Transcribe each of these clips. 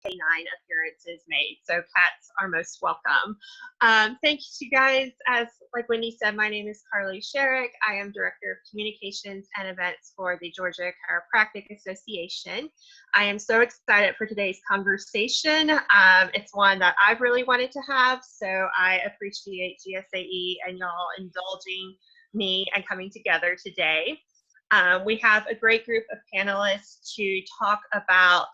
9 appearances made, so cats are most welcome. Thank you guys. As like Wendy said, my name is Carly Sherrick. I am Director of Communications and Events for the Georgia Chiropractic Association. I am so excited for today's conversation. It's one that I've really wanted to have, so I appreciate GSAE and y'all indulging me and coming together today. We have a great group of panelists to talk about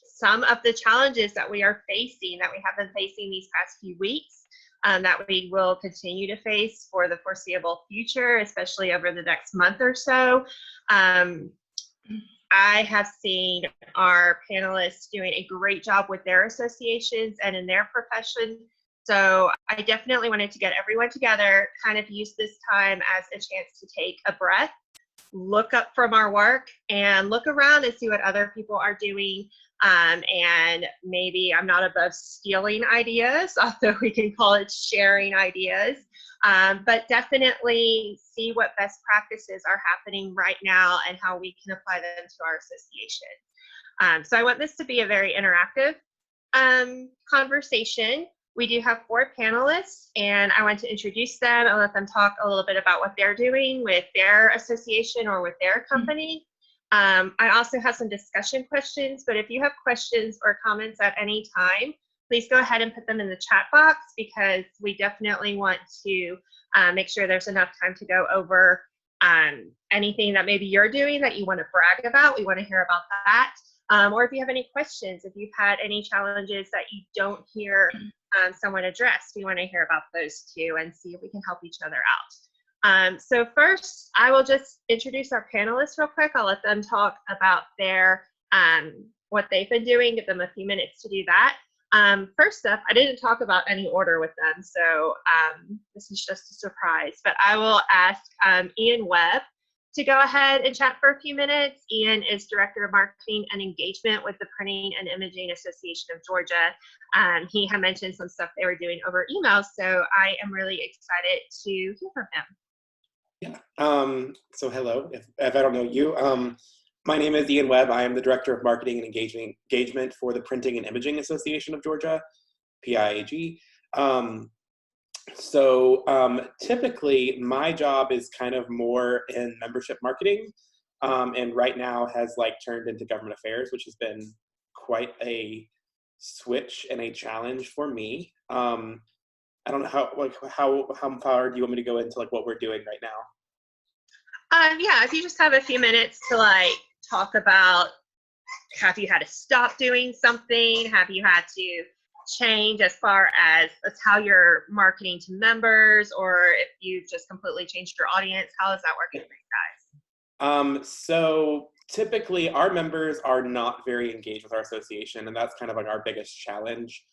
some of the challenges that we are facing, that we have been facing these past few weeks, that we will continue to face for the foreseeable future, especially over the next month or so. I have seen our panelists doing a great job with their associations and in their profession. So I definitely wanted to get everyone together, kind of use this time as a chance to take a breath, look up from our work, and look around and see what other people are doing. And maybe I'm not above stealing ideas, although we can call it sharing ideas, but definitely see what best practices are happening right now and how we can apply them to our association. So I want this to be a very interactive conversation. We do have 4 panelists, and I want to introduce them and let them talk a little bit about what they're doing with their association or with their company. I also have some discussion questions, but if you have questions or comments at any time, please go ahead and put them in the chat box, because we definitely want to make sure there's enough time to go over anything that maybe you're doing that you want to brag about. We want to hear about that. Or if you have any questions, if you've had any challenges that you don't hear someone address, we want to hear about those too and see if we can help each other out. So first, I will just introduce our panelists real quick. I'll let them talk about their what they've been doing, give them a few minutes to do that. First up, I didn't talk about any order with them, so this is just a surprise, but I will ask Ian Webb to go ahead and chat for a few minutes. Ian is Director of Marketing and Engagement with the Printing and Imaging Association of Georgia. He had mentioned some stuff they were doing over email, so I am really excited to hear from him. Yeah, so hello, if I don't know you. My name is Ian Webb. I am the Director of Marketing and Engagement for the Printing and Imaging Association of Georgia, PIAG. Typically my job is kind of more in membership marketing, and right now has turned into government affairs, which has been quite a switch and a challenge for me. I don't know how far do you want me to go into what we're doing right now? Yeah, if you just have a few minutes to talk about, have you had to stop doing something? Have you had to change as far as how you're marketing to members, or if you've just completely changed your audience? How is that working for you guys? So typically our members are not very engaged with our association, and that's kind of our biggest challenge.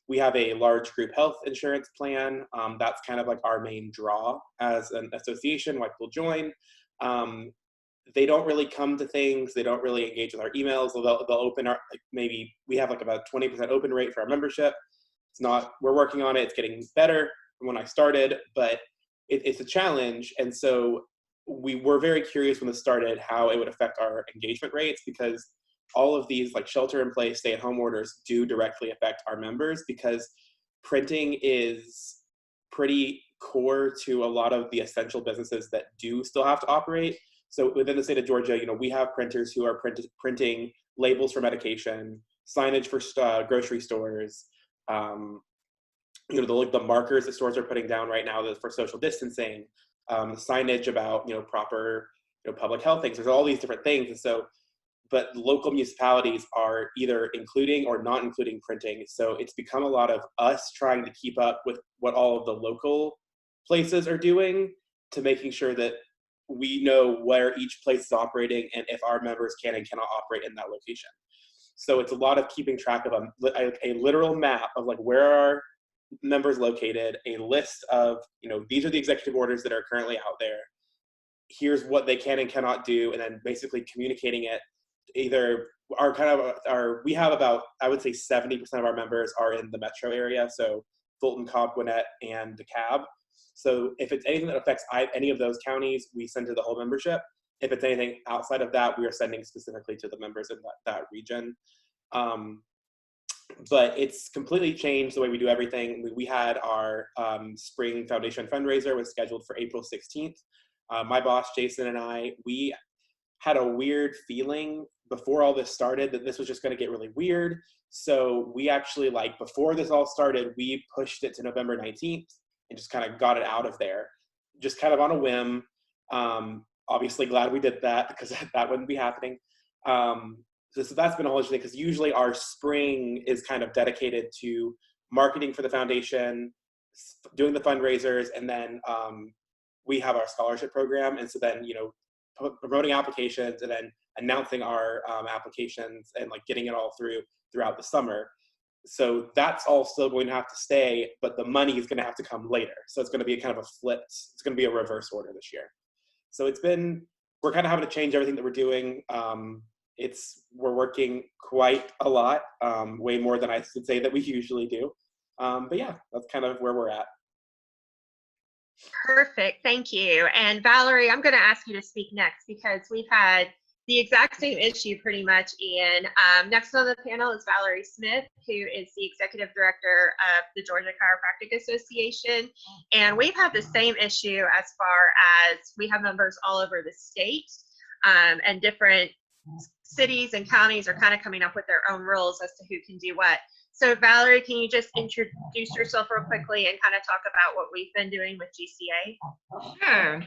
We have a large group health insurance plan. That's kind of our main draw as an association, why people join. They don't really come to things. They don't really engage with our emails. They'll open our, maybe we have about 20% open rate for our membership. It's not, we're working on it. It's getting better from when I started, but it's a challenge. And so we were very curious when this started how it would affect our engagement rates, because all of these shelter in place, stay at home orders do directly affect our members, because printing is pretty core to a lot of the essential businesses that do still have to operate. So within the state of Georgia, we have printers who are printing labels for medication, signage for grocery stores, the markers that stores are putting down right now for social distancing, signage about proper public health things. There's all these different things, and so, but local municipalities are either including or not including printing. So it's become a lot of us trying to keep up with what all of the local places are doing, to making sure that we know where each place is operating and if our members can and cannot operate in that location. So it's a lot of keeping track of a literal map of where are members located, a list of, these are the executive orders that are currently out there. Here's what they can and cannot do, and then basically communicating it. Either we have about, I would say 70% of our members are in the metro area, so Fulton, Cobb, Gwinnett, and DeKalb. So if it's anything that affects any of those counties, we send to the whole membership. if it's anything outside of that, we are sending specifically to the members in that region. But it's completely changed the way we do everything. We had our spring foundation fundraiser was scheduled for April 16th. My boss, Jason, and I, we had a weird feeling before all this started that this was just going to get really weird. So we actually, like, before this all started, we pushed it to November 19th and just kind of got it out of there, just kind of on a whim. Obviously glad we did that, because that wouldn't be happening. So that's been a whole thing, because usually our spring is kind of dedicated to marketing for the foundation, doing the fundraisers, and then we have our scholarship program. And so then, you know, promoting applications and then announcing our applications and like getting it all throughout the summer. So that's all still going to have to stay, but the money is going to have to come later. So it's going to be a kind of a flipped, it's going to be a reverse order this year. So we're kind of having to change everything that we're doing. We're working quite a lot, way more than I should say that we usually do. But yeah, that's kind of where we're at. Perfect. Thank you. And Valerie, I'm going to ask you to speak next, because we've had the exact same issue pretty much. And next on the panel is Valerie Smith, who is the Executive Director of the Georgia Chiropractic Association. And we've had the same issue as far as we have members all over the state, and different cities and counties are kind of coming up with their own rules as to who can do what. So Valerie, can you just introduce yourself real quickly and kind of talk about what we've been doing with GSAE? Sure.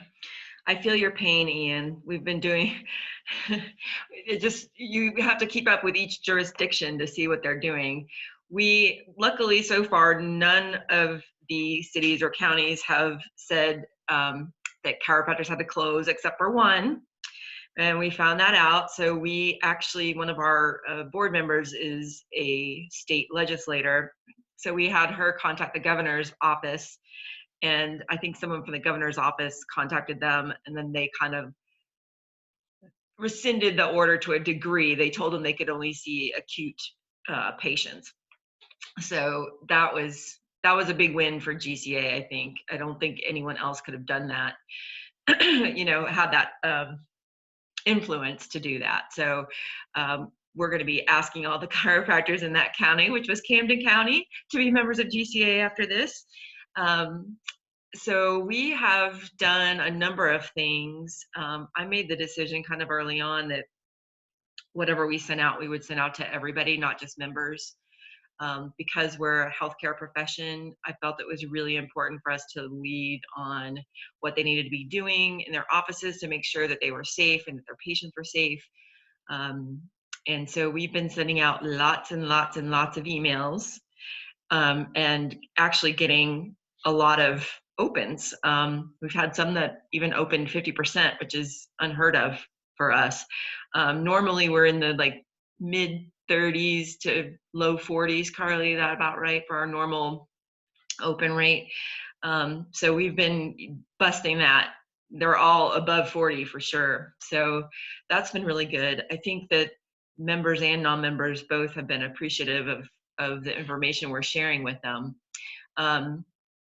I feel your pain, Ian. We've been doing, you have to keep up with each jurisdiction to see what they're doing. Luckily so far, none of the cities or counties have said that chiropractors had to close, except for one. And we found that out. So we actually, one of our board members is a state legislator. So we had her contact the governor's office. And I think someone from the governor's office contacted them, and then they kind of rescinded the order to a degree. They told them they could only see acute patients. So that was a big win for GSAE, I think. I don't think anyone else could have done that, you know, had that influence to do that. So we're going to be asking all the chiropractors in that county, which was Camden County, to be members of GSAE after this. So we have done a number of things. I made the decision kind of early on that whatever we sent out, we would send out to everybody, not just members. Because we're a healthcare profession, I felt it was really important for us to lead on what they needed to be doing in their offices to make sure that they were safe and that their patients were safe. And so we've been sending out lots and lots and lots of emails, and actually getting a lot of opens. We've had some that even opened 50%, which is unheard of for us. Normally we're in the like mid 30s to low 40s, Carly, that about right for our normal open rate. So we've been busting that. They're all above 40 for sure. So that's been really good. I think that members and non-members both have been appreciative of the information we're sharing with them.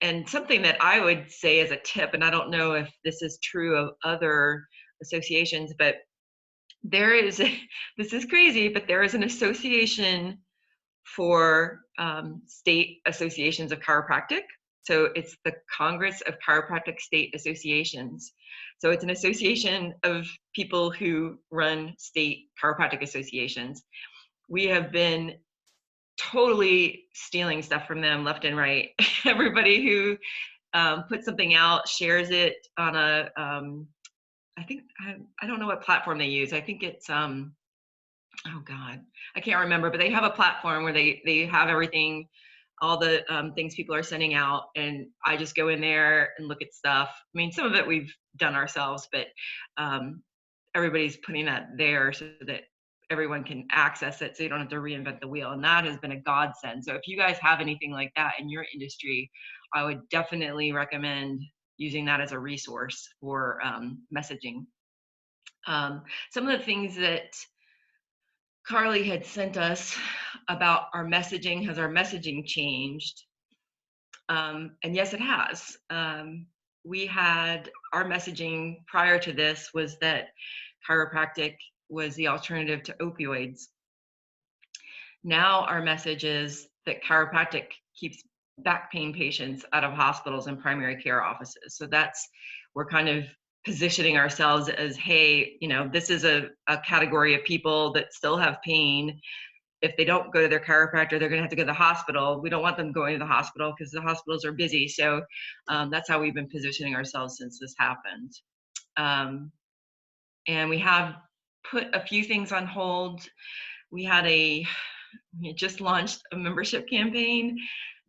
And something that I would say as a tip, and I don't know if this is true of other associations, but this is crazy, but there is an association for state associations of chiropractic. So it's the Congress of Chiropractic State Associations. So it's an association of people who run state chiropractic associations. We have been totally stealing stuff from them left and right. Everybody who puts something out shares it on a I think, I don't know what platform they use. I think it's, oh God, I can't remember, but they have a platform where they have everything, all the things people are sending out, and I just go in there and look at stuff. I mean, some of it we've done ourselves, but everybody's putting that there so that everyone can access it, so you don't have to reinvent the wheel. And that has been a godsend. So if you guys have anything like that in your industry, I would definitely recommend using that as a resource for messaging. Some of the things that Carly had sent us about our messaging, has our messaging changed? And yes, it has. we had our messaging prior to this was that chiropractic was the alternative to opioids. Now our message is that chiropractic keeps back pain patients out of hospitals and primary care offices. So we're kind of positioning ourselves as, hey, this is a category of people that still have pain. If they don't go to their chiropractor, they're going to have to go to the hospital. We don't want them going to the hospital because the hospitals are busy. So that's how we've been positioning ourselves since this happened. And we have put a few things on hold. We just launched a membership campaign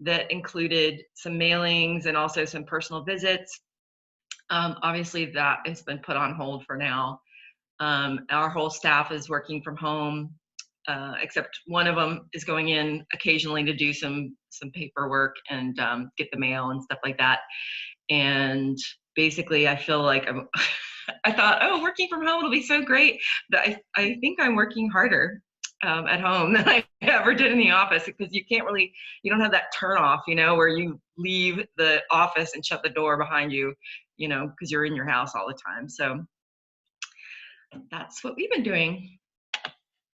that included some mailings and also some personal visits. Obviously, that has been put on hold for now. Our whole staff is working from home. Except one of them is going in occasionally to do some paperwork and get the mail and stuff like that. And basically, I feel like I thought, oh, working from home will be so great, but I think I'm working harder at home than I ever did in the office, because you don't have that turn off, where you leave the office and shut the door behind you, because you're in your house all the time. So that's what we've been doing.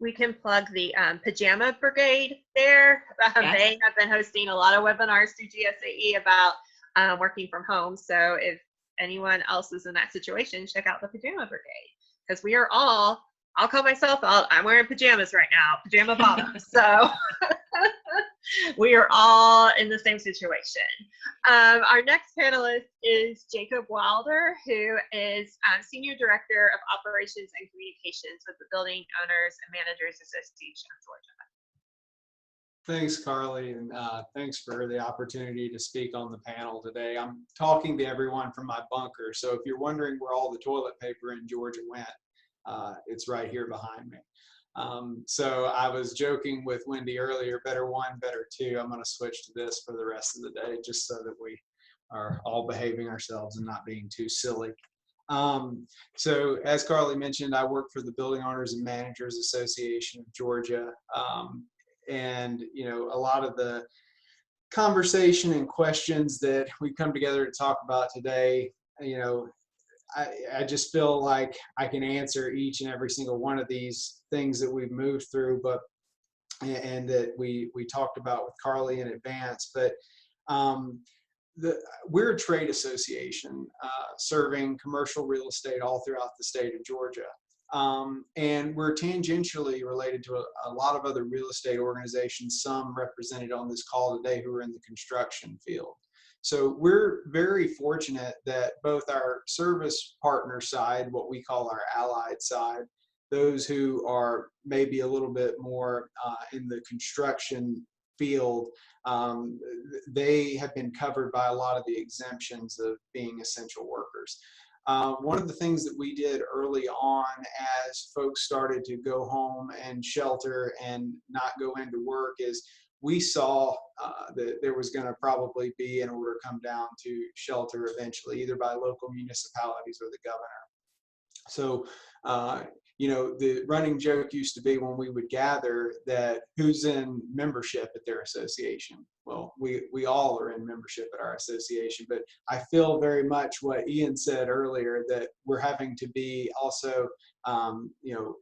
We can plug the Pajama Brigade there. Yes. They have been hosting a lot of webinars through GSAE about working from home. So if anyone else is in that situation, check out the Pajama Brigade, because we are all, I'll call myself out, I'm wearing pajamas right now, pajama bottoms. So we are all in the same situation. Our next panelist is Jacob Walder, who is Senior Director of Operations and Communications with the Building Owners and Managers Association of Georgia. Thanks, Carly, and thanks for the opportunity to speak on the panel today. I'm talking to everyone from my bunker, so if you're wondering where all the toilet paper in Georgia went, it's right here behind me. So I was joking with Wendy earlier, better one, better two. I'm going to switch to this for the rest of the day, just so that we are all behaving ourselves and not being too silly. So as Carly mentioned, I work for the Building Owners and Managers Association of Georgia. And, a lot of the conversation and questions that we come together to talk about today, I just feel like I can answer each and every single one of these things that we've moved through, and that we talked about with Carly in advance. But we're a trade association serving commercial real estate all throughout the state of Georgia. And we're tangentially related to a lot of other real estate organizations, some represented on this call today, who are in the construction field. So we're very fortunate that both our service partner side, what we call our allied side, those who are maybe a little bit more in the construction field, they have been covered by a lot of the exemptions of being essential workers. One of the things that we did early on, as folks started to go home and shelter and not go into work, is we saw that there was going to probably be an order come down to shelter eventually, either by local municipalities or the governor. So, the running joke used to be when we would gather that who's in membership at their association. Well, we all are in membership at our association, but I feel very much what Ian said earlier, that we're having to be also,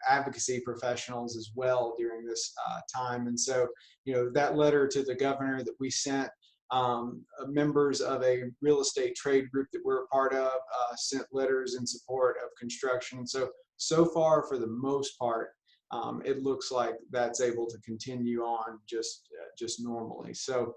advocacy professionals as well during this time. And so, that letter to the governor that we sent, members of a real estate trade group that we're a part of sent letters in support of construction. So far, for the most part, it looks like that's able to continue on just normally. So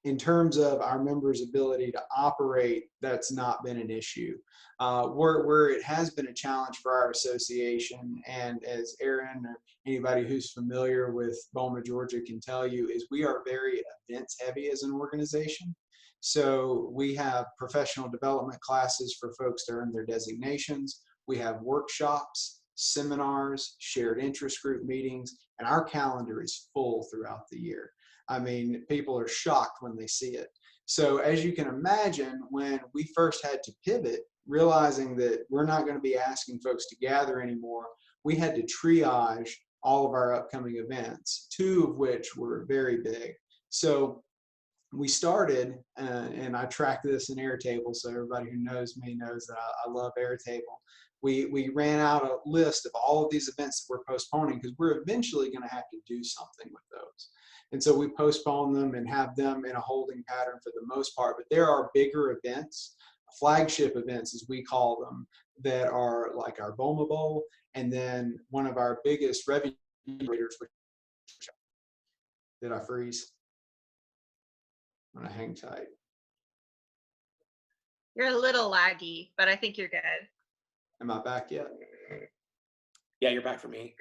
in terms of our members' ability to operate, that's not been an issue. Where it has been a challenge for our association, and as Aaron or anybody who's familiar with Boma, Georgia can tell you, is we are very events heavy as an organization. So we have professional development classes for folks to earn their designations. We have workshops, seminars, shared interest group meetings, and our calendar is full throughout the year. I mean, people are shocked when they see it. So as you can imagine, when we first had to pivot, realizing that we're not going to be asking folks to gather anymore, we had to triage all of our upcoming events, two of which were very big. So we started, and I track this in Airtable, so everybody who knows me knows that I love Airtable. We ran out a list of all of these events that we're postponing because we're eventually going to have to do something with those. And so we postpone them and have them in a holding pattern for the most part. But there are bigger events, flagship events as we call them, that are like our Boma Bowl, and then one of our biggest revenue generators. Did I freeze? I'm gonna hang tight. You're a little laggy, but I think you're good. Am I back yet? Yeah, you're back for me.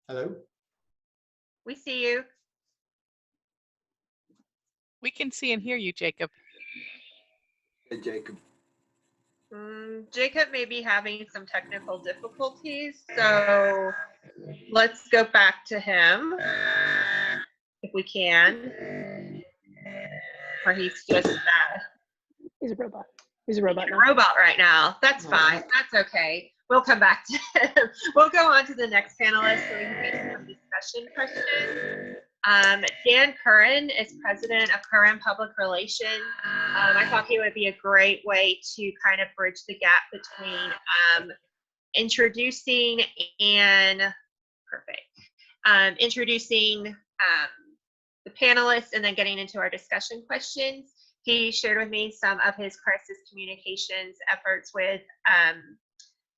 Hello? We see you. We can see and hear you, Jacob. Hey, Jacob. Jacob may be having some technical difficulties, so let's go back to him if we can. Or he's just He's a robot. He's a robot a now. robot right now. That's fine. That's okay. We'll come back to him. We'll go on to the next panelist so we can get some discussion questions. Dan Curran is president of Curran Public Relations. I thought he would be a great way to kind of bridge the gap between introducing the panelists and then getting into our discussion questions. He shared with me some of his crisis communications efforts with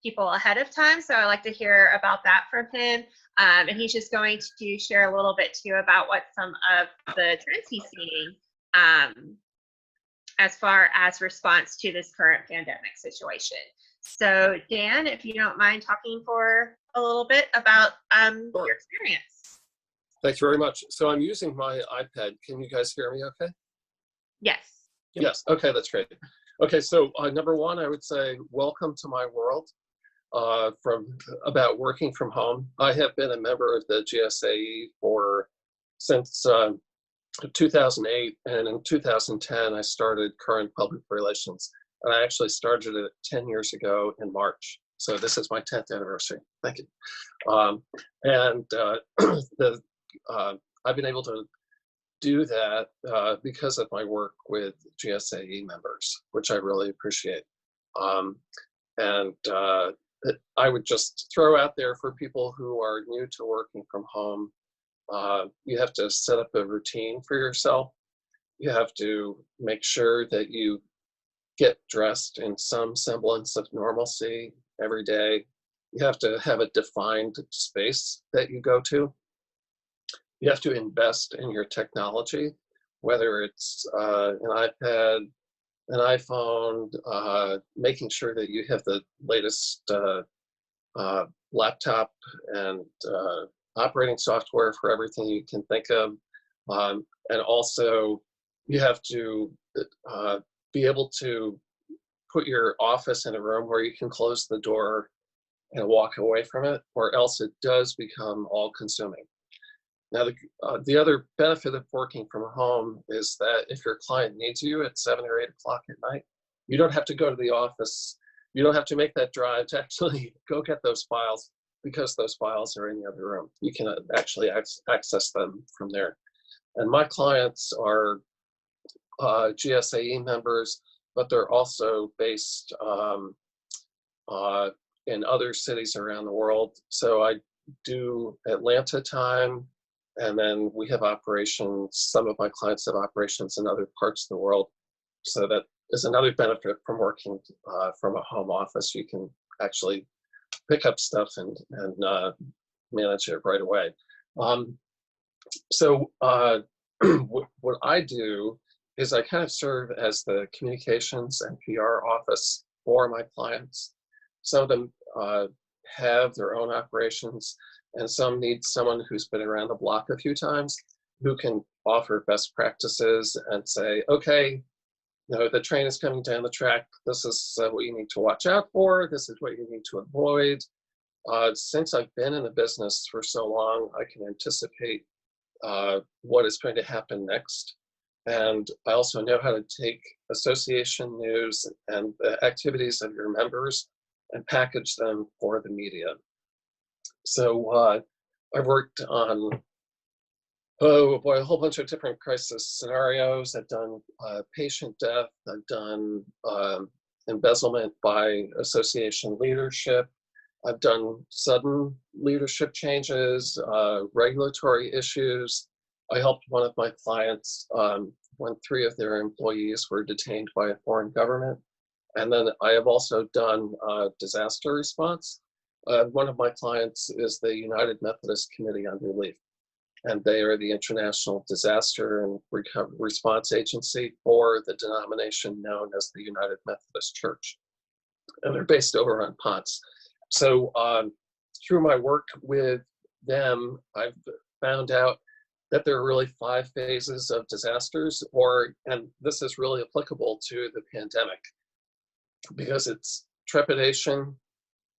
people ahead of time, so I'd like to hear about that from him. And he's just going to share a little bit too about what some of the trends he's seeing as far as response to this current pandemic situation. So Dan, if you don't mind talking for a little bit about Sure. your experience. Thanks very much. So I'm using my iPad. Can you guys hear me okay? Yes. Yes. Okay, that's great. Okay, so number one, I would say welcome to my world from about working from home. I have been a member of the GSAE since 2008, and in 2010, I started Current Public Relations. And I actually started it 10 years ago in March. So this is my 10th anniversary. Thank you. I've been able to do that because of my work with GSAE members, which I really appreciate. I would just throw out there for people who are new to working from home, you have to set up a routine for yourself. You have to make sure that you get dressed in some semblance of normalcy every day. You have to have a defined space that you go to. You have to invest in your technology, whether it's an iPad, an iPhone, making sure that you have the latest laptop and operating software for everything you can think of. And also, you have to be able to put your office in a room where you can close the door and walk away from it, or else it does become all-consuming. Now, the other benefit of working from home is that if your client needs you at 7 or 8 o'clock at night, you don't have to go to the office. You don't have to make that drive to actually go get those files, because those files are in the other room. You can actually access them from there. And my clients are GSAE members, but they're also based in other cities around the world. So I do Atlanta time, and then we have operations, some of my clients have operations in other parts of the world. So that is another benefit from working from a home office. You can actually pick up stuff and manage it right away. So what I do is I kind of serve as the communications and PR office for my clients. Some of them have their own operations, and some need someone who's been around the block a few times, who can offer best practices and say, okay, you know, the train is coming down the track. This is what you need to watch out for. This is what you need to avoid. Since I've been in the business for so long, I can anticipate what is going to happen next. And I also know how to take association news and the activities of your members and package them for the media. So I've worked on Oh boy, a whole bunch of different crisis scenarios. I've done patient death. I've done embezzlement by association leadership. I've done sudden leadership changes, regulatory issues. I helped one of my clients when 3 of their employees were detained by a foreign government. And then I have also done disaster response. One of my clients is the United Methodist Committee on Relief, and they are the international disaster and response agency for the denomination known as the United Methodist Church. And they're based over on Ponce. So through my work with them, I've found out that there are really 5 phases of disasters, and this is really applicable to the pandemic because it's trepidation,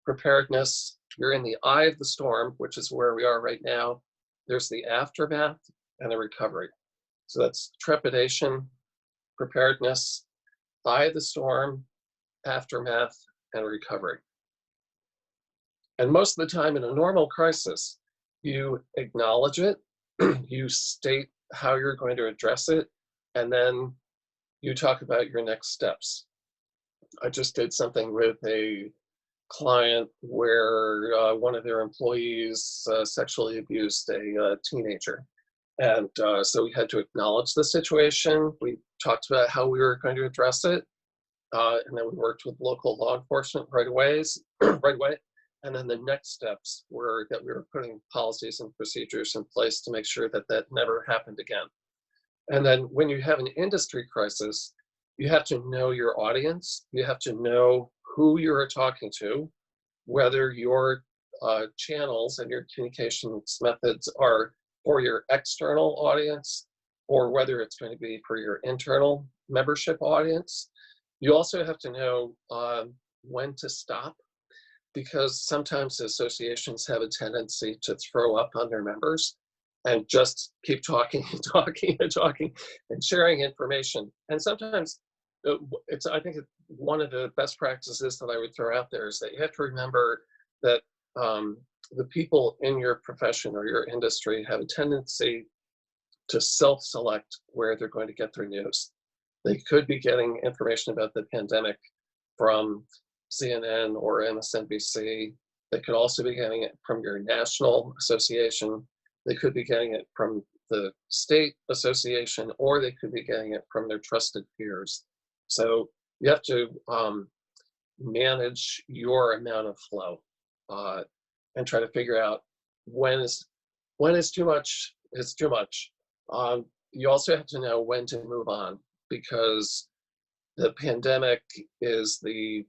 preparedness, you're in the eye of the storm, which is where we are right now. There's the aftermath and the recovery. So that's trepidation, preparedness, eye of the storm, aftermath, and recovery. And most of the time in a normal crisis, you acknowledge it, you state how you're going to address it, and then you talk about your next steps. I just did something with a client where one of their employees sexually abused a teenager. And so we had to acknowledge the situation. We talked about how we were going to address it. And then we worked with local law enforcement right away. And then the next steps were that we were putting policies and procedures in place to make sure that that never happened again. And then when you have an industry crisis, you have to know your audience. You have to know who you're talking to, whether your channels and your communications methods are for your external audience or whether it's going to be for your internal membership audience. You also have to know when to stop, because sometimes associations have a tendency to throw up on their members and just keep talking and talking and talking and sharing information. And sometimes I think one of the best practices that I would throw out there is that you have to remember that the people in your profession or your industry have a tendency to self-select where they're going to get their news. They could be getting information about the pandemic from CNN or MSNBC. They could also be getting it from your national association. They could be getting it from the state association, or they could be getting it from their trusted peers. So you have to manage your amount of flow and try to figure out when is too much is too much. You also have to know when to move on, because the pandemic is the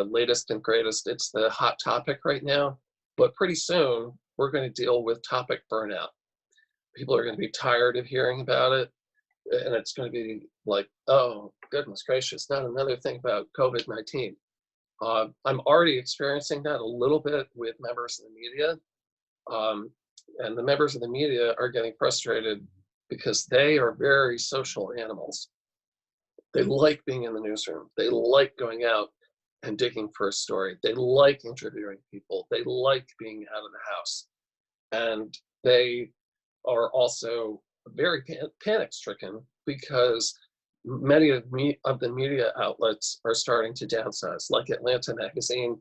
latest and greatest. It's the hot topic right now, but pretty soon we're going to deal with topic burnout. People are going to be tired of hearing about it, and it's going to be like, oh, goodness gracious, not another thing about COVID-19. I'm already experiencing that a little bit with members of the media, and the members of the media are getting frustrated because they are very social animals. They like being in the newsroom. They like going out and digging for a story. They like interviewing people. They like being out of the house. And they are also very panic-stricken because many of the media outlets are starting to downsize. Like Atlanta Magazine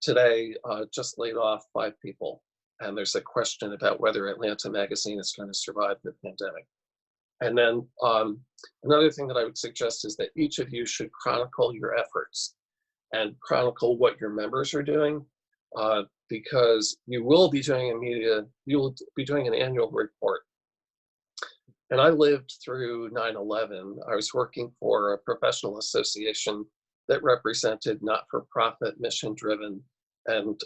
today just laid off 5 people. And there's a question about whether Atlanta Magazine is going to survive the pandemic. And then another thing that I would suggest is that each of you should chronicle your efforts and chronicle what your members are doing, because you will be doing an annual report. And I lived through 9/11. I was working for a professional association that represented not-for-profit, mission-driven, and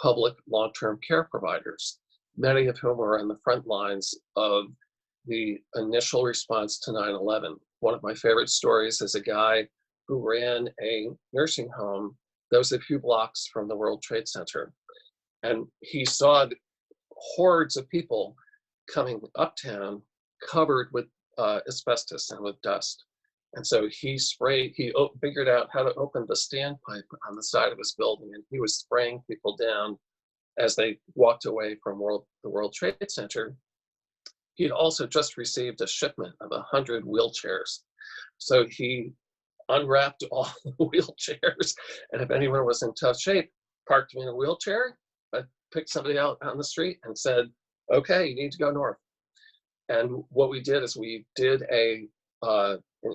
public long-term care providers, many of whom were on the front lines of the initial response to 9/11. One of my favorite stories is a guy who ran a nursing home that was a few blocks from the World Trade Center. And he saw hordes of people coming uptown covered with asbestos and with dust. And so he figured out how to open the standpipe on the side of his building, and he was spraying people down as they walked away from the World Trade Center. he'd also just received a shipment of 100 wheelchairs. So he unwrapped all the wheelchairs, and if anyone was in tough shape, parked them in a wheelchair, picked somebody out on the street and said, okay, you need to go north. And what we did is we did an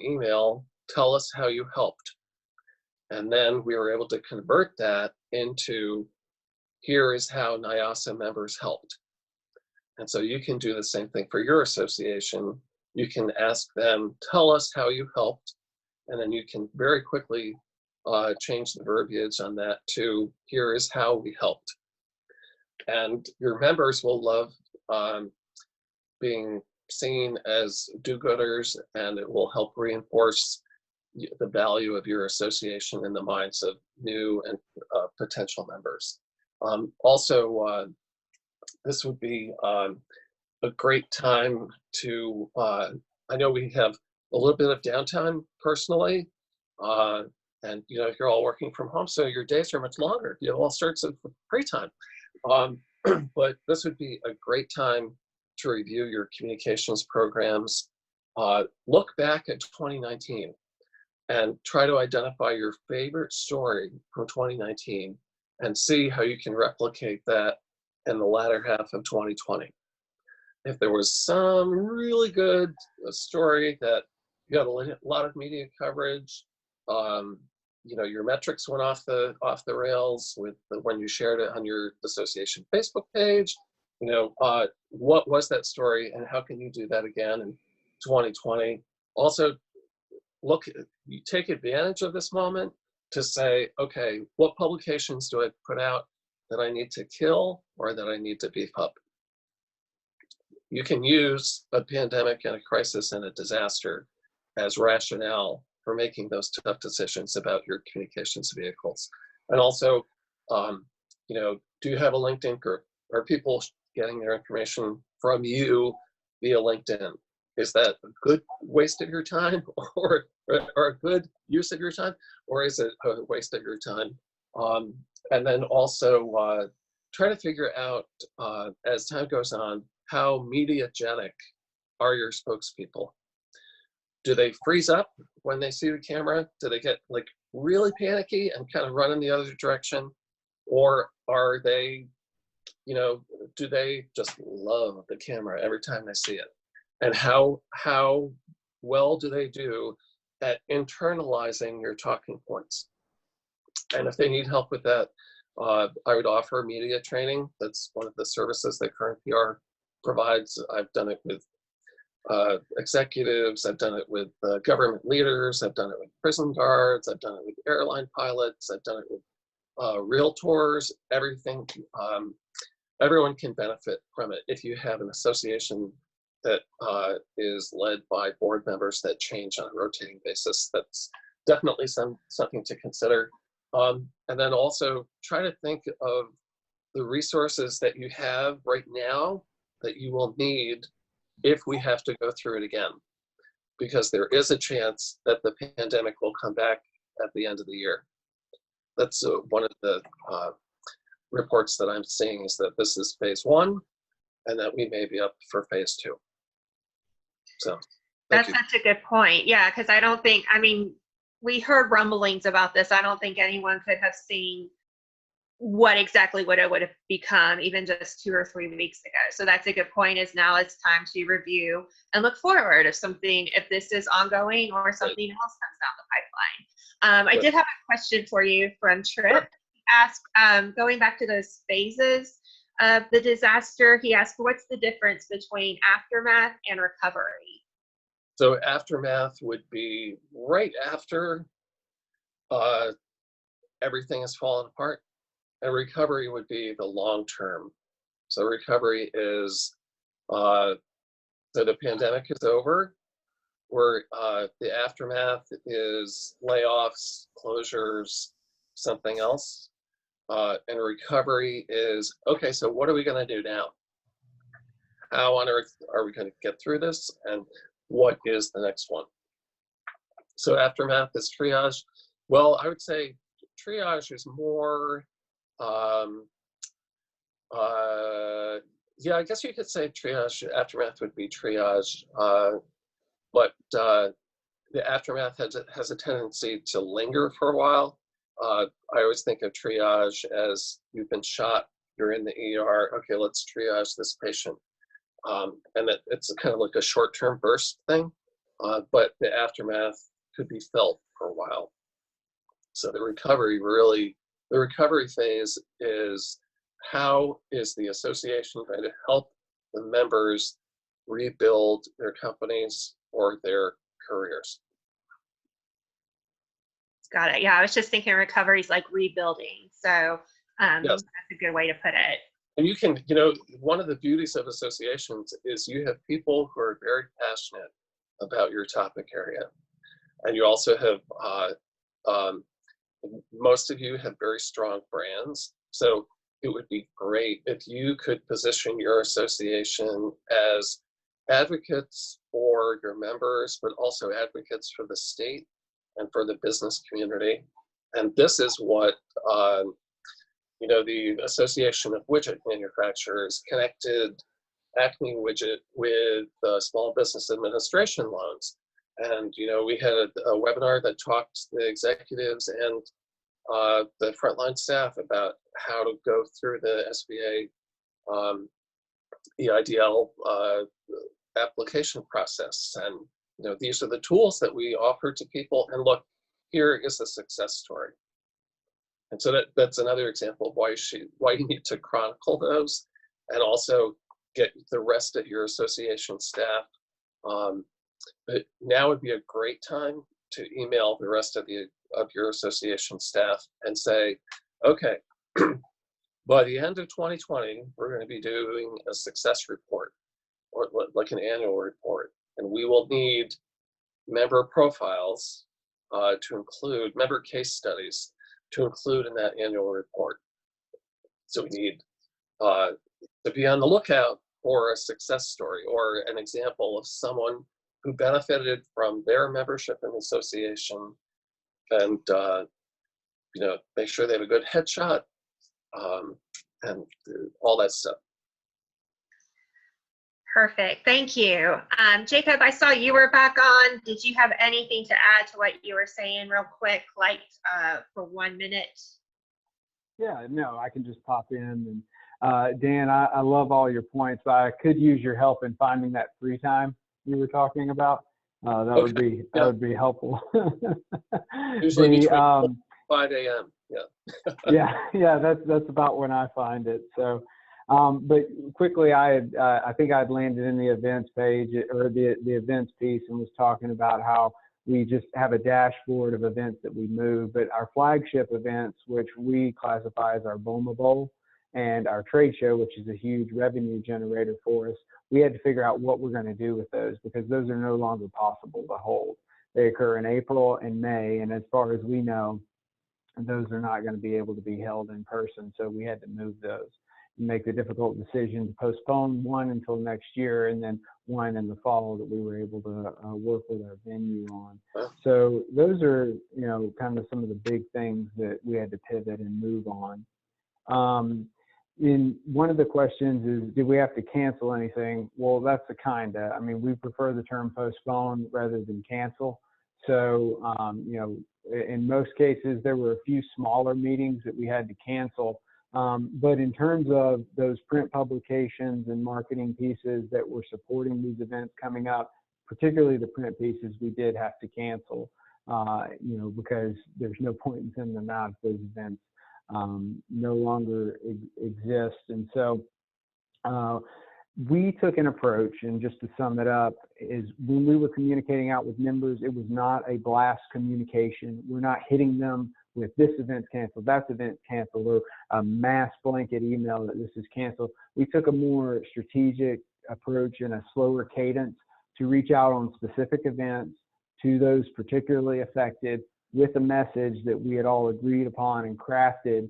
email, tell us how you helped. And then we were able to convert that into, here is how NIASA members helped. And so you can do the same thing for your association. You can ask them, tell us how you helped. And then you can very quickly change the verbiage on that to, here is how we helped. And your members will love being seen as do-gooders, and it will help reinforce the value of your association in the minds of new and potential members. Also, this would be a great time to, I know we have a little bit of downtime personally, and you're all working from home, so your days are much longer. You have all sorts of free time. But this would be a great time to review your communications programs. Look back at 2019 and try to identify your favorite story from 2019 and see how you can replicate that in the latter half of 2020. If there was some really good story that you got a lot of media coverage, your metrics went off the rails when you shared it on your association Facebook page. What was that story, and how can you do that again in 2020? Also, you take advantage of this moment to say, okay, what publications do I put out that I need to kill or that I need to beef up? You can use a pandemic and a crisis and a disaster as rationale for making those tough decisions about your communications vehicles. And also, do you have a LinkedIn group? Are people getting their information from you via LinkedIn? Is that a good waste of your time or a good use of your time? Or is it a waste of your time? And then also try to figure out, as time goes on, how mediagenic are your spokespeople? Do they freeze up when they see the camera? Do they get like really panicky and kind of run in the other direction? Or are they, do they just love the camera every time they see it? And how well do they do at internalizing your talking points? And if they need help with that, I would offer media training. That's one of the services that Current PR provides. I've done it with executives, I've done it with government leaders, I've done it with prison guards, I've done it with airline pilots, I've done it with realtors, everything. Everyone can benefit from it if you have an association that is led by board members that change on a rotating basis. That's definitely something to consider. And then also try to think of the resources that you have right now that you will need if we have to go through it again, because there is a chance that the pandemic will come back at the end of the year. That's one of the reports that I'm seeing, is that this is phase 1 and that we may be up for phase 2. So that's such a good point. Yeah, because we heard rumblings about this. I don't think anyone could have seen what exactly what it would have become even just 2 or 3 weeks ago. So that's a good point, is now it's time to review and look forward if this is ongoing or something else comes down the pipeline. I did have a question for you from Trip. He asked, going back to those phases of the disaster, he asked, what's the difference between aftermath and recovery? So aftermath would be right after everything has fallen apart. And recovery would be the long term. So recovery is, so the pandemic is over, where the aftermath is layoffs, closures, something else. And recovery is, okay, so what are we going to do now? How on earth are we going to get through this? And what is the next one? So aftermath is triage. Well, I would say triage is more, Yeah, I guess you could say triage, aftermath would be triage, but the aftermath has a tendency to linger for a while. I always think of triage as you've been shot, you're in the ER, okay, let's triage this patient. And it's kind of like a short-term burst thing, but the aftermath could be felt for a while. So the recovery phase is, how is the association going to help the members rebuild their companies or their careers? Got it. Yeah, I was just thinking recovery is like rebuilding. So Yes. that's a good way to put it. And you can, one of the beauties of associations is you have people who are very passionate about your topic area. And you also have, most of you have very strong brands. So it would be great if you could position your association as advocates for your members, but also advocates for the state and for the business community. And this is what, the Association of Widget Manufacturers connected Acme Widget with small business administration loans. And, we had a webinar that talked to the executives and the frontline staff about how to go through the SBA EIDL application process. And, these are the tools that we offer to people. And look, here is a success story. And so that's another example of why you need to chronicle those, and also get the rest of your association staff. But now would be a great time to email the rest of your association staff and say, okay, by the end of 2020, we're going to be doing a success report, or like an annual report, and we will need member profiles to include member case studies to include in that annual report. So we need to be on the lookout for a success story or an example of someone who benefited from their membership in the association, and make sure they have a good headshot and all that stuff. Perfect. Thank you. Jacob, I saw you were back on. Did you have anything to add to what you were saying real quick, like for 1 minute? Yeah, no, I can just pop in. And Dan, I love all your points, but I could use your help in finding that free time you were talking about. That would be helpful. Usually between 5 a.m. Yeah. yeah, that's about when I find it. So, but quickly, I think I'd landed in the events page or the events piece and was talking about how we just have a dashboard of events that we move, but our flagship events, which we classify as our BOMA Bowl and our trade show, which is a huge revenue generator for us, we had to figure out what we're going to do with those, because those are no longer possible to hold. They occur in April and May, and as far as we know, those are not going to be able to be held in person. So we had to move those and make the difficult decision to postpone one until next year, and then one in the fall that we were able to work with our venue on. So those are, kind of some of the big things that we had to pivot and move on. In one of the questions is, did we have to cancel anything? Well, that's the kinda. I mean, we prefer the term postpone rather than cancel. So, in most cases, there were a few smaller meetings that we had to cancel. But in terms of those print publications and marketing pieces that were supporting these events coming up, particularly the print pieces, we did have to cancel, because there's no point in sending them out if those events no longer exist. And so we took an approach, and just to sum it up, is when we were communicating out with members, it was not a blast communication. We're not hitting them with this event's canceled, that's event canceled, or a mass blanket email that this is canceled. We took a more strategic approach and a slower cadence to reach out on specific events to those particularly affected with a message that we had all agreed upon and crafted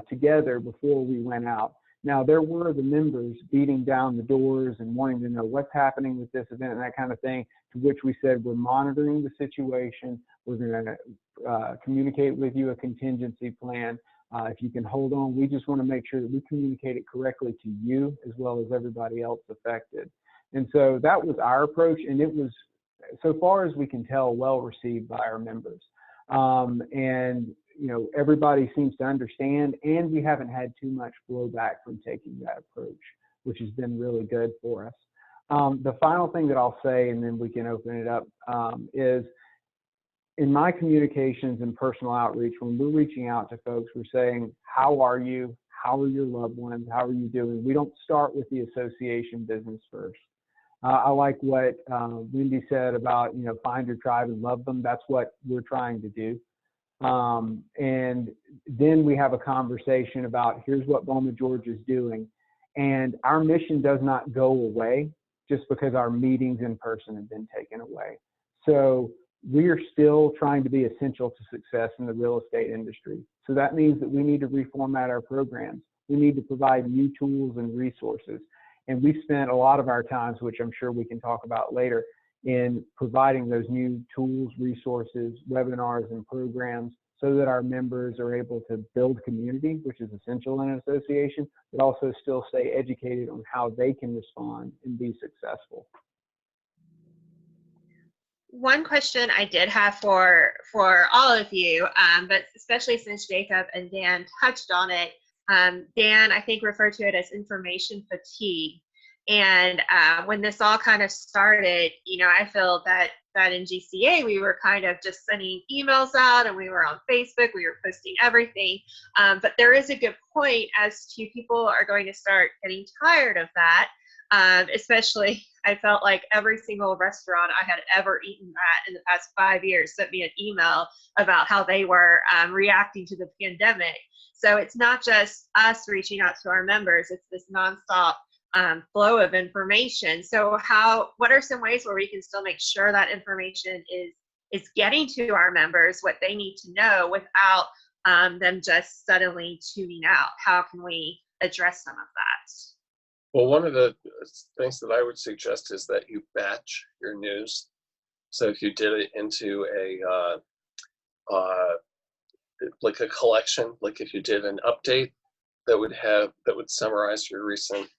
together before we went out. Now, there were the members beating down the doors and wanting to know what's happening with this event and that kind of thing, to which we said, we're monitoring the situation. We're going to communicate with you a contingency plan. If you can hold on, we just want to make sure that we communicate it correctly to you as well as everybody else affected. And so that was our approach, and it was, so far as we can tell, well received by our members. And you know, everybody seems to understand, and we haven't had too much blowback from taking that approach, which has been really good for us. The final thing that I'll say, and then we can open it up, is in my communications and personal outreach, when we're reaching out to folks, we're saying, how are you? How are your loved ones? How are you doing? We don't start with the association business first. I like what Wendy said about, you know, find your tribe and love them. That's what we're trying to do. And then we have a conversation about, here's what Boma George is doing. And our mission does not go away just because our meetings in person have been taken away. So we are still trying to be essential to success in the real estate industry. So that means that we need to reformat our programs. We need to provide new tools and resources. And we've spent a lot of our times, which I'm sure we can talk about later, in providing those new tools, resources, webinars, and programs so that our members are able to build community, which is essential in an association, but also still stay educated on how they can respond and be successful. One question I did have for all of you, but especially since Jacob and Dan touched on it, Dan, I think, referred to it as information fatigue. And when this all kind of started, you know, I feel that in GSAE, we were kind of just sending emails out, and we were on Facebook, we were posting everything. But there is a good point as to people are going to start getting tired of that. Especially, I felt like every single restaurant I had ever eaten at in the past 5 years sent me an email about how they were reacting to the pandemic. So it's not just us reaching out to our members, it's this nonstop flow of information. So what are some ways where we can still make sure that information is getting to our members what they need to know without them just suddenly tuning out? How can we address some of that? Well, one of the things that I would suggest is that you batch your news. So if you did it into like a collection, like if you did an update that would summarize your recent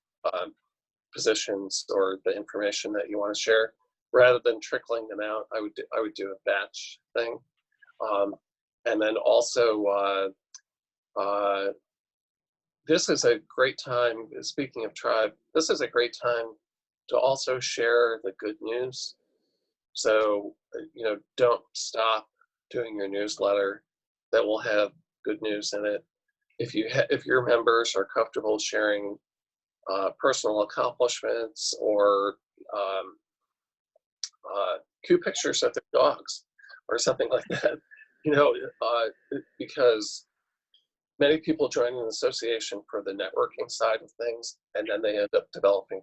positions or the information that you want to share, rather than trickling them out, I would do a batch thing. And then also, this is a great time, speaking of tribe, this is a great time to also share the good news. So, you know, don't stop doing your newsletter that will have good news in it. If your members are comfortable sharing personal accomplishments or cute pictures of their dogs or something like that, you know, because many people join an association for the networking side of things, and then they end up developing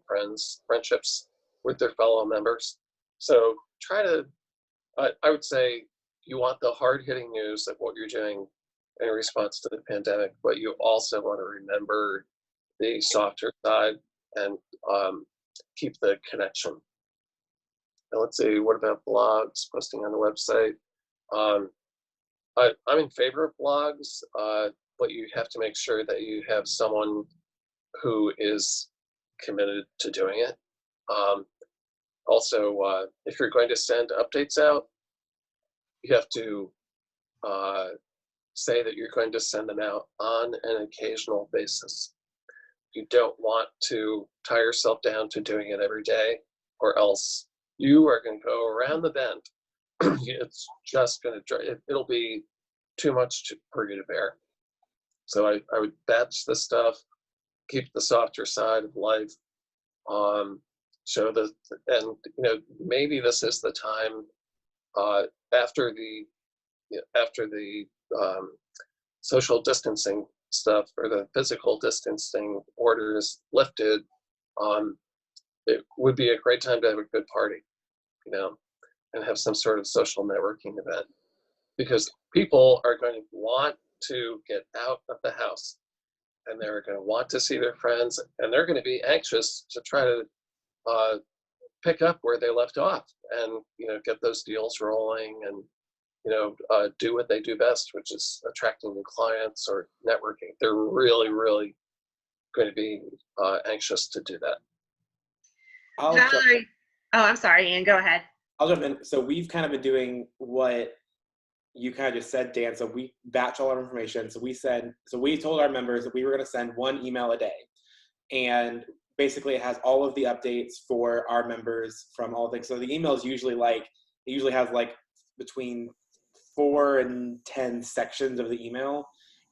friendships with their fellow members. So try to, I would say, you want the hard-hitting news of what you're doing in response to the pandemic, but you also want to remember the softer side and keep the connection. Now let's see, what about blogs, posting on the website? I'm in favor of blogs, but you have to make sure that you have someone who is committed to doing it. Also, if you're going to send updates out, you have to say that you're going to send them out on an occasional basis. You don't want to tie yourself down to doing it every day, or else you are going to go around the bend. It's just going to, it'll be too much for you to bear. So I would batch the stuff, keep the softer side of life, show the, and you know, maybe this is the time after the social distancing stuff or the physical distancing order is lifted, it would be a great time to have a good party, you know, and have some sort of social networking event, because people are going to want to get out of the house, and they're going to want to see their friends, and they're going to be anxious to try to pick up where they left off and, you know, get those deals rolling and do what they do best, which is attracting new clients or networking. They're really, really going to be anxious to do that. Valerie, oh, I'm sorry, Ian, go ahead. I'll jump in. So we've kind of been doing what you kind of just said, Dan. So we batch all our information. So we told our members that we were going to send 1 email a day. And basically it has all of the updates for our members from all things. So the email is usually has between 4 and 10 sections of the email,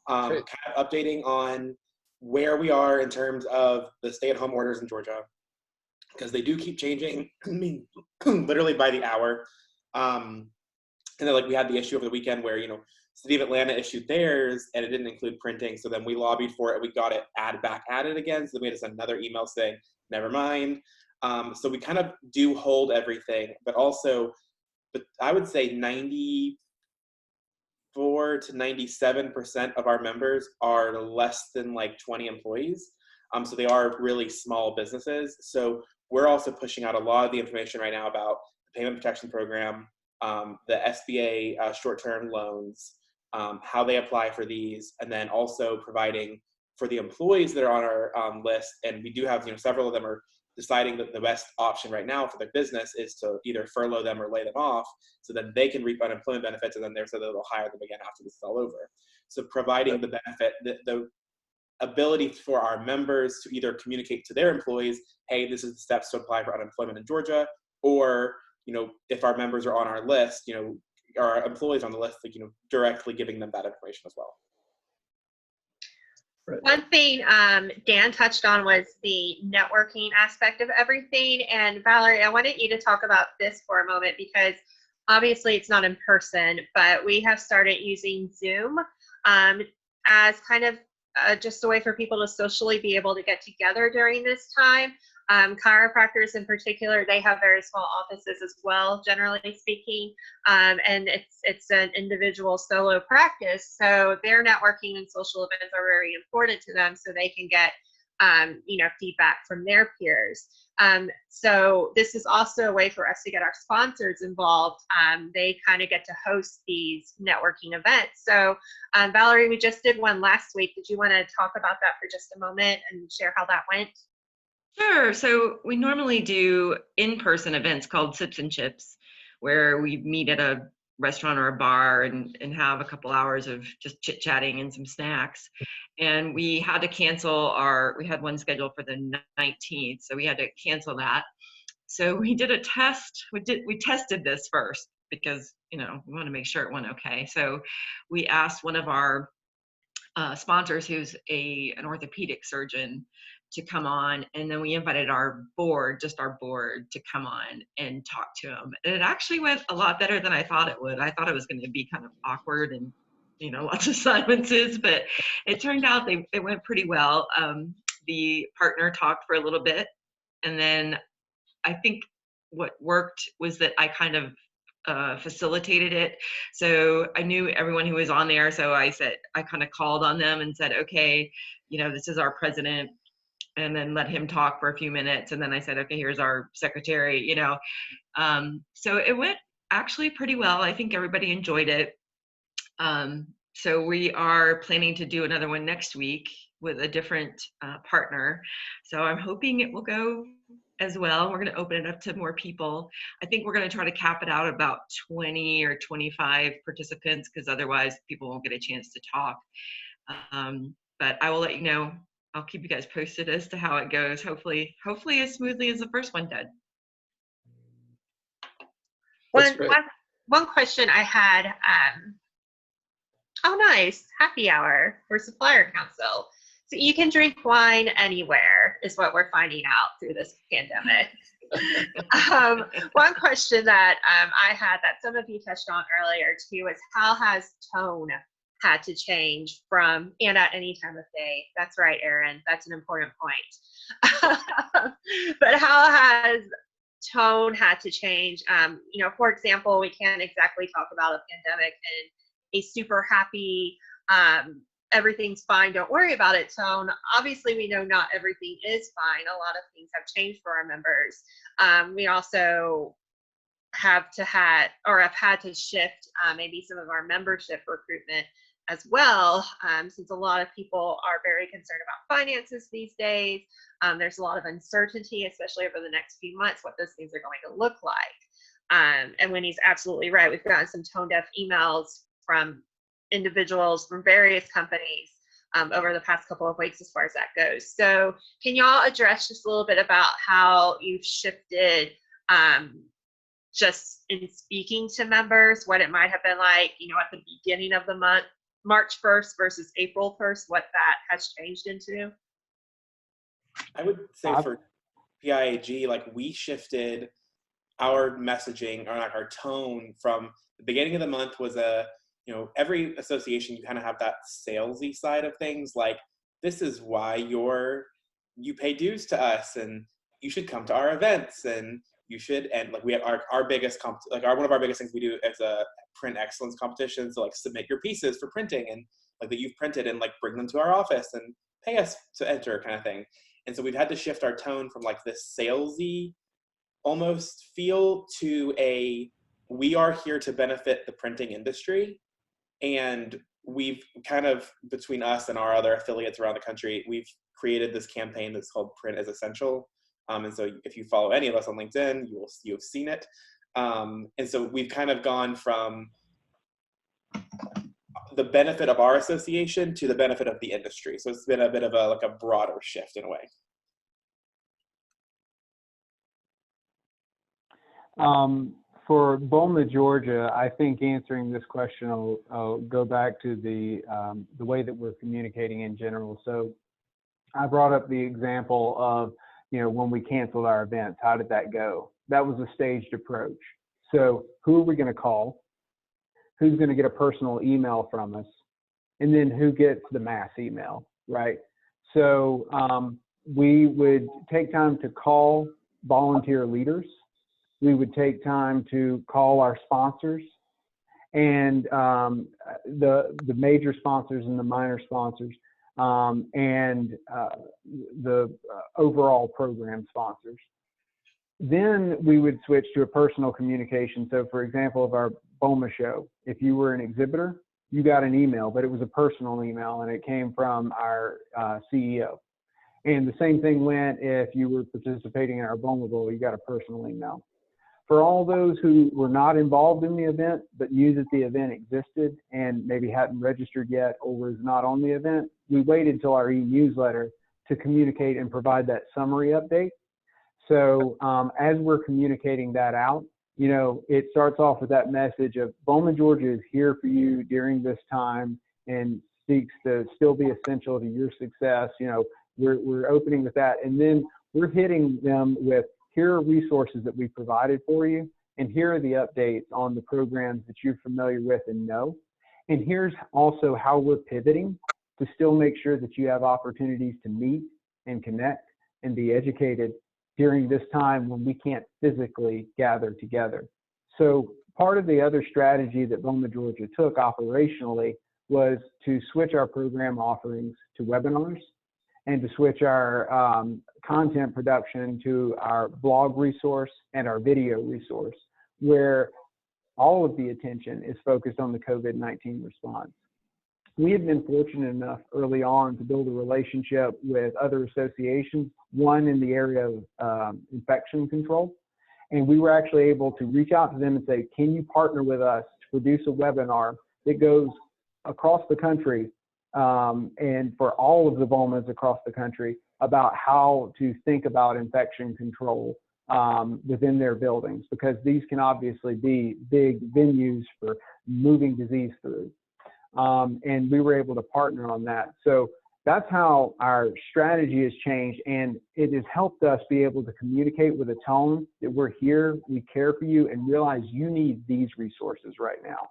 kind of updating on where we are in terms of the stay-at-home orders in Georgia, because they do keep changing. I mean, literally by the hour. And then we had the issue over the weekend where, City of Atlanta issued theirs and it didn't include printing. So then we lobbied for it. We got it added again. So then we had to send another email saying, never mind. So we kind of do hold everything, but I would say 94 to 97% of our members are less than 20 employees. So they are really small businesses. So we're also pushing out a lot of the information right now about the payment protection program, the SBA short-term loans, how they apply for these, and then also providing for the employees that are on our list. And we do have, several of them are deciding that the best option right now for their business is to either furlough them or lay them off, so that they can reap unemployment benefits, and then they'll hire them again after this is all over. So providing the benefit, the ability for our members to either communicate to their employees, hey, this is the steps to apply for unemployment in Georgia, or if our members are on our list, our employees on the list, directly giving them that information as well. Right. One thing Dan touched on was the networking aspect of everything. And Valerie, I wanted you to talk about this for a moment, because obviously it's not in person, but we have started using Zoom as kind of just a way for people to socially be able to get together during this time. Chiropractors in particular, they have very small offices as well, generally speaking, and it's an individual solo practice, so their networking and social events are very important to them, so they can get feedback from their peers. So this is also a way for us to get our sponsors involved. They kind of get to host these networking events. So Valerie, we just did one last week. Did you want to talk about that for just a moment and share how that went? Sure. So we normally do in-person events called Sips and Chips, where we meet at a restaurant or a bar and have a couple hours of just chit-chatting and some snacks. And we had to cancel we had one scheduled for the 19th, so we had to cancel that. So we did a test. We tested this first because, we want to make sure it went okay. So we asked one of our sponsors, who's an orthopedic surgeon, to come on, and then we invited our board to come on and talk to him. And it actually went a lot better than I thought it would. I thought it was going to be kind of awkward and lots of silences, but it turned out it went pretty well. The partner talked for a little bit, and then I think what worked was that I kind of facilitated it. So I knew everyone who was on there. So I kind of called on them and said, okay, this is our president, and then let him talk for a few minutes. And then I said, okay, here's our secretary, so it went actually pretty well. I think everybody enjoyed it. So we are planning to do another one next week with a different partner. So I'm hoping it will go as well. We're going to open it up to more people. I think we're going to try to cap it out about 20 or 25 participants, because otherwise people won't get a chance to talk. But I will let you know. I'll keep you guys posted as to how it goes. Hopefully as smoothly as the first one did. One question I had, oh nice, happy hour for Supplier Council. So you can drink wine anywhere is what we're finding out through this pandemic. One question that I had that some of you touched on earlier too is, how has tone had to change from, and at any time of day? That's right, Erin, that's an important point. But how has tone had to change? For example, we can't exactly talk about a pandemic and a super happy, everything's fine, don't worry about it tone. Obviously, we know not everything is fine. A lot of things have changed for our members. We also have had to shift maybe some of our membership recruitment as well, since a lot of people are very concerned about finances these days. There's a lot of uncertainty, especially over the next few months, what those things are going to look like. And Winnie's absolutely right. We've gotten some tone-deaf emails from individuals from various companies over the past couple of weeks as far as that goes. So can y'all address just a little bit about how you've shifted just in speaking to members, what it might have been like, at the beginning of the month, March 1st versus April 1st, what that has changed into? I would say for PIAG, like we shifted our messaging or like our tone from the beginning of the month was every association, you kind of have that salesy side of things. Like, this is why you pay dues to us and you should come to our events and you should, and like we have our biggest one of our biggest things we do is a print excellence competition. So like submit your pieces for printing and like that you've printed and like bring them to our office and pay us to enter kind of thing. And so we've had to shift our tone from like this salesy almost feel to we are here to benefit the printing industry. And we've kind of, between us and our other affiliates around the country, we've created this campaign that's called Print is Essential. And so if you follow any of us on LinkedIn, you have seen it. And so we've kind of gone from the benefit of our association to the benefit of the industry. So it's been a bit of a broader shift in a way. For Bulma, Georgia, I think answering this question, I'll go back to the way that we're communicating in general. So I brought up the example of, when we canceled our events, how did that go? That was a staged approach. So who are we going to call? Who's going to get a personal email from us? And then who gets the mass email, right? So we would take time to call volunteer leaders. We would take time to call our sponsors and the major sponsors and the minor sponsors and the overall program sponsors. Then we would switch to a personal communication. So for example, of our BOMA show, if you were an exhibitor, you got an email, but it was a personal email and it came from our CEO. And the same thing went if you were participating in our BOMA Bowl, you got a personal email. For all those who were not involved in the event, but knew that the event existed and maybe hadn't registered yet or was not on the event, we waited till our e-newsletter to communicate and provide that summary update. So as we're communicating that out, it starts off with that message of Bowman, Georgia is here for you during this time and seeks to still be essential to your success. We're opening with that. And then we're hitting them with, here are resources that we provided for you, and here are the updates on the programs that you're familiar with and know. And here's also how we're pivoting to still make sure that you have opportunities to meet and connect and be educated during this time when we can't physically gather together. So part of the other strategy that Bowman, Georgia took operationally was to switch our program offerings to webinars and to switch our content production to our blog resource and our video resource, where all of the attention is focused on the COVID-19 response. We had been fortunate enough early on to build a relationship with other associations, one in the area of infection control. And we were actually able to reach out to them and say, can you partner with us to produce a webinar that goes across the country and for all of the Bowmans across the country about how to think about infection control within their buildings, because these can obviously be big venues for moving disease through. And we were able to partner on that. So that's how our strategy has changed, and it has helped us be able to communicate with a tone that we're here, we care for you, and realize you need these resources right now.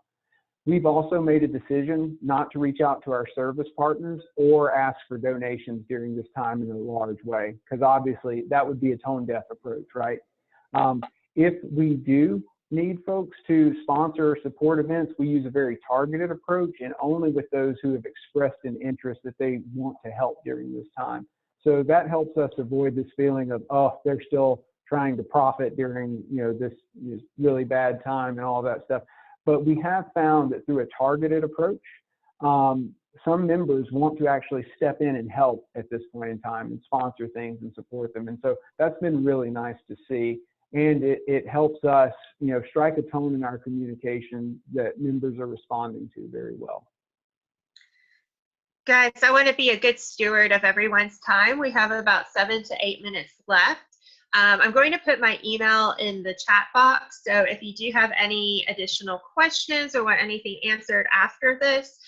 We've also made a decision not to reach out to our service partners or ask for donations during this time in a large way, because obviously that would be a tone-deaf approach, right? If we do need folks to sponsor or support events, we use a very targeted approach and only with those who have expressed an interest that they want to help during this time. So that helps us avoid this feeling of, oh, they're still trying to profit during, this really bad time and all that stuff. But we have found that through a targeted approach, some members want to actually step in and help at this point in time and sponsor things and support them. And so that's been really nice to see. And it helps us, strike a tone in our communication that members are responding to very well. Guys, I want to be a good steward of everyone's time. We have about 7 to 8 minutes left. I'm going to put my email in the chat box. So if you do have any additional questions or want anything answered after this,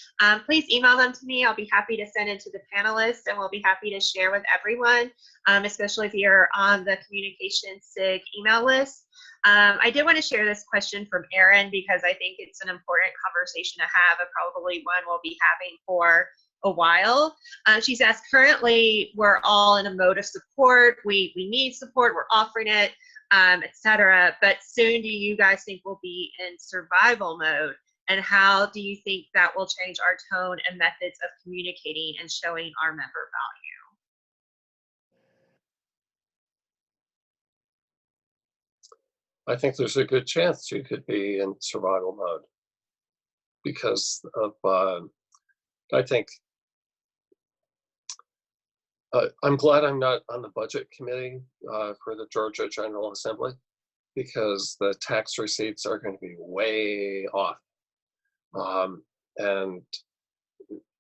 please email them to me. I'll be happy to send it to the panelists, and we'll be happy to share with everyone, especially if you're on the Communication SIG email list. I did want to share this question from Erin because I think it's an important conversation to have, and probably one we'll be having for a while. She's asked, currently we're all in a mode of support. We need support, we're offering it, etc. But soon do you guys think we'll be in survival mode? And how do you think that will change our tone and methods of communicating and showing our member value? I think there's a good chance you could be in survival mode because of, I think, I'm glad I'm not on the budget committee for the Georgia General Assembly because the tax receipts are going to be way off. And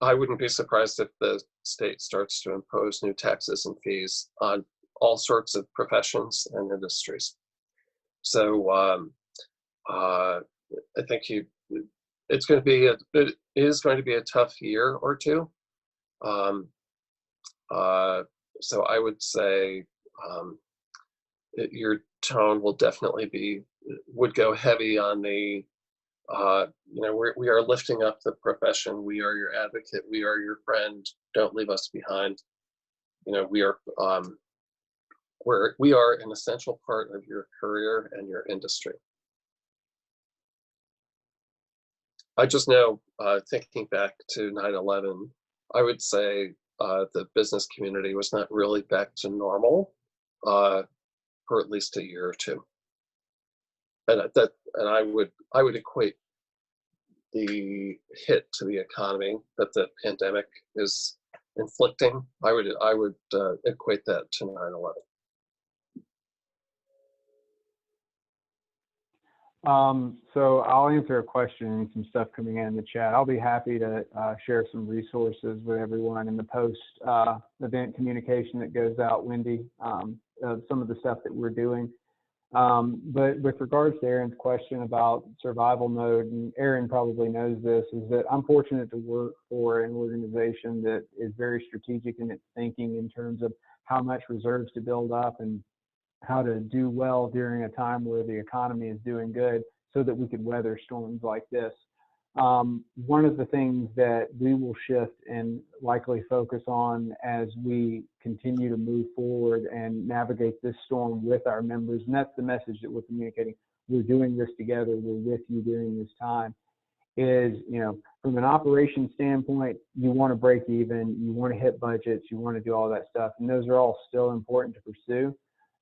I wouldn't be surprised if the state starts to impose new taxes and fees on all sorts of professions and industries. So I think it is going to be a tough year or two. So I would say your tone will definitely would go heavy on the, we are lifting up the profession. We are your advocate. We are your friend. Don't leave us behind. We are an essential part of your career and your industry. I just know, thinking back to 9/11, I would say the business community was not really back to normal for at least a year or two, and I would equate the hit to the economy that the pandemic is inflicting. I would equate that to 9/11. So I'll answer a question and some stuff coming in the chat. I'll be happy to share some resources with everyone in the post event communication that goes out, Wendy, some of the stuff that we're doing. But with regards to Erin's question about survival mode, and Erin probably knows this, is that I'm fortunate to work for an organization that is very strategic in its thinking in terms of how much reserves to build up and how to do well during a time where the economy is doing good so that we could weather storms like this. One of the things that we will shift and likely focus on as we continue to move forward and navigate this storm with our members, and that's the message that we're communicating, we're doing this together, we're with you during this time, is, from an operations standpoint, you want to break even, you want to hit budgets, you want to do all that stuff, and those are all still important to pursue.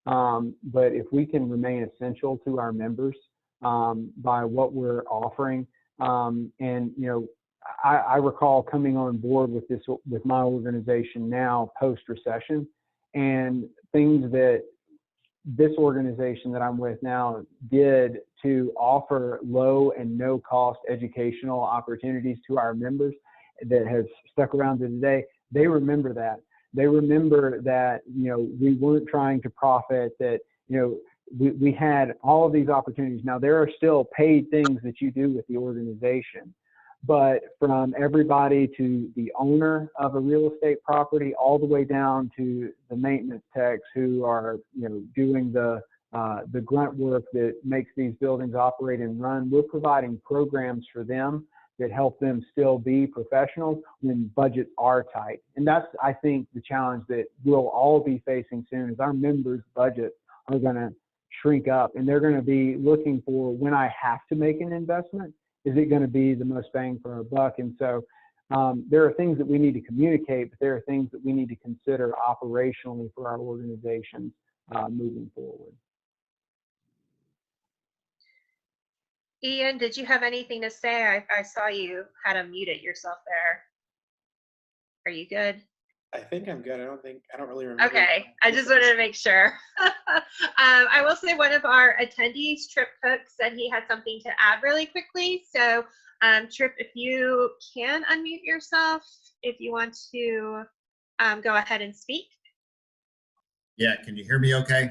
But if we can remain essential to our members by what we're offering, and I recall coming on board with my organization now post-recession, and things that this organization that I'm with now did to offer low and no cost educational opportunities to our members that have stuck around to today. They remember that. They remember that, we weren't trying to profit, that, we had all of these opportunities. Now, there are still paid things that you do with the organization, but from everybody to the owner of a real estate property, all the way down to the maintenance techs who are, doing the grunt work that makes these buildings operate and run, we're providing programs for them that help them still be professionals when budgets are tight. And that's, I think, the challenge that we'll all be facing soon is our members' budgets are going to shrink up, and they're going to be looking for, when I have to make an investment, is it going to be the most bang for our buck? And so there are things that we need to communicate, but there are things that we need to consider operationally for our organizations moving forward. Ian, did you have anything to say? I saw you had unmuted yourself there. Are you good? I think I'm good. I don't really remember. Okay, I just wanted to make sure. I will say one of our attendees, Trip Cook, said he had something to add really quickly. So, Trip, if you can unmute yourself, if you want to go ahead and speak. Yeah, can you hear me okay?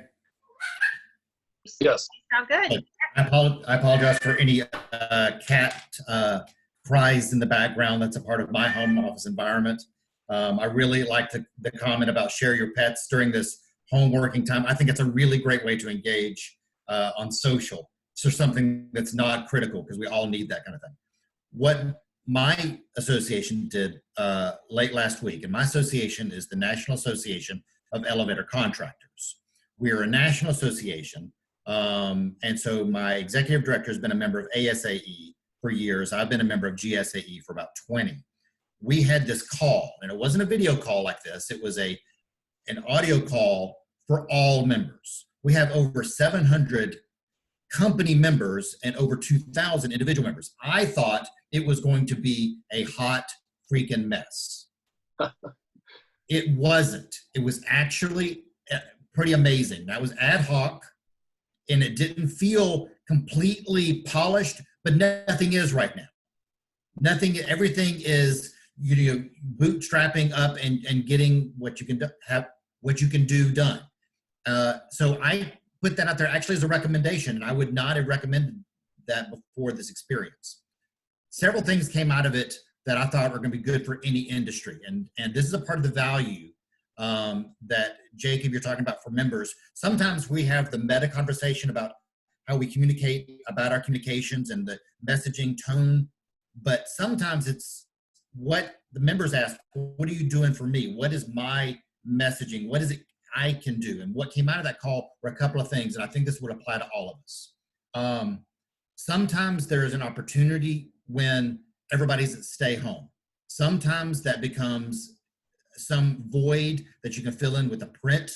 Yes. Sound good. I apologize for any cat cries in the background. That's a part of my home office environment. I really like the comment about share your pets during this home working time. I think it's a really great way to engage on social. So something that's not critical because we all need that kind of thing. What my association did late last week, and my association is the National Association of Elevator Contractors. We are a national association. And so my executive director has been a member of ASAE for years. I've been a member of GSAE for about 20. We had this call, and it wasn't a video call like this. It was an audio call for all members. We have over 700 company members and over 2,000 individual members. I thought it was going to be a hot freaking mess. It wasn't. It was actually pretty amazing. That was ad hoc, and it didn't feel completely polished, but nothing is right now. Nothing, everything is, you know, bootstrapping up and getting what you can do done. So I put that out there actually as a recommendation, and I would not have recommended that before this experience. Several things came out of it that I thought were going to be good for any industry, and this is a part of the value that Jacob, you're talking about for members. Sometimes we have the meta conversation about how we communicate, about our communications and the messaging tone, but sometimes it's what the members ask, what are you doing for me? What is my messaging? What is it I can do? And what came out of that call were a couple of things, and I think this would apply to all of us. Sometimes there is an opportunity when everybody's at stay home. Sometimes that becomes some void that you can fill in with the print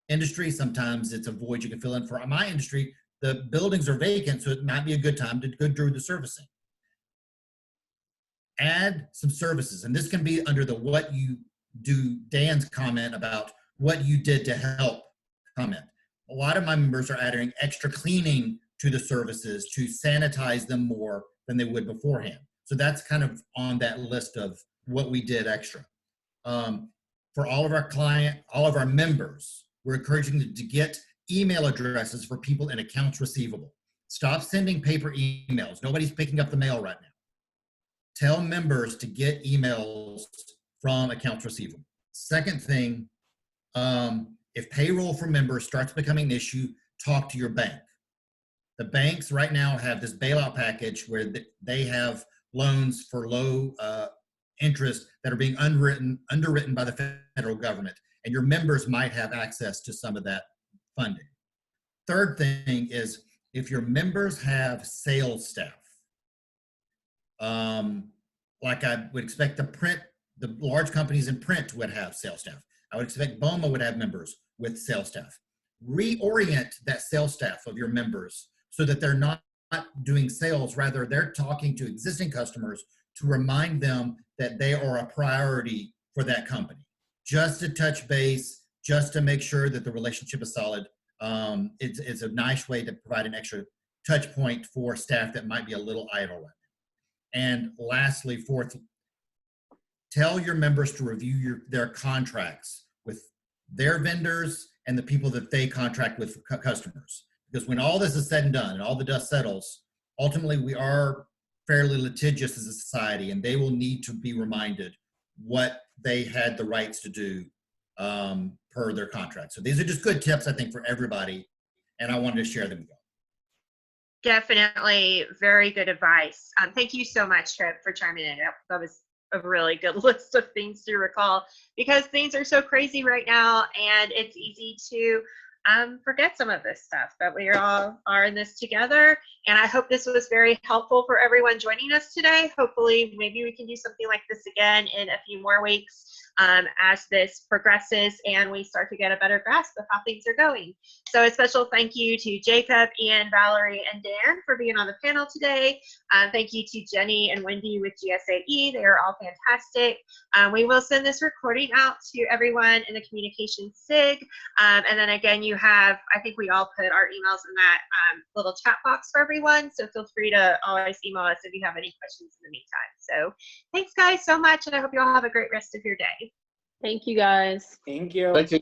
industry. Sometimes it's a void you can fill in. For my industry, the buildings are vacant, so it might be a good time to go do the servicing. Add some services, and this can be under the what you do, Dan's comment about what you did to help comment. A lot of my members are adding extra cleaning to the services to sanitize them more than they would beforehand. So that's kind of on that list of what we did extra. For all of our members, we're encouraging them to get email addresses for people in accounts receivable. Stop sending paper emails. Nobody's picking up the mail right now. Tell members to get emails from accounts receivable. Second thing, if payroll for members starts becoming an issue, talk to your bank. The banks right now have this bailout package where they have loans for low interest that are being underwritten by the federal government, and your members might have access to some of that funding. Third thing is if your members have sales staff, like I would expect the large companies in print would have sales staff. I would expect BOMA would have members with sales staff. Reorient that sales staff of your members so that they're not doing sales, rather they're talking to existing customers to remind them that they are a priority for that company. Just to touch base, just to make sure that the relationship is solid. It's a nice way to provide an extra touch point for staff that might be a little idle right now. And lastly, fourth, tell your members to review their contracts with their vendors and the people that they contract with for customers. Because when all this is said and done and all the dust settles, ultimately we are fairly litigious as a society, and they will need to be reminded what they had the rights to do per their contract. So these are just good tips, I think, for everybody, and I wanted to share them with you. Definitely very good advice. Thank you so much, Trip, for chiming in. That was a really good list of things to recall, because things are so crazy right now, and it's easy to forget some of this stuff, but we all are in this together. And I hope this was very helpful for everyone joining us today. Hopefully, maybe we can do something like this again in a few more weeks. as this progresses and we start to get a better grasp of how things are going. So a special thank you to Jacob, Ian, Valerie, and Dan for being on the panel today. Thank you to Jenny and Wendy with GSAE. They are all fantastic. We will send this recording out to everyone in the communication SIG. And then again, you have, I think we all put our emails in that little chat box for everyone. So feel free to always email us if you have any questions in the meantime. So thanks guys so much. And I hope you all have a great rest of your day. Thank you guys. Thank you. Thank you.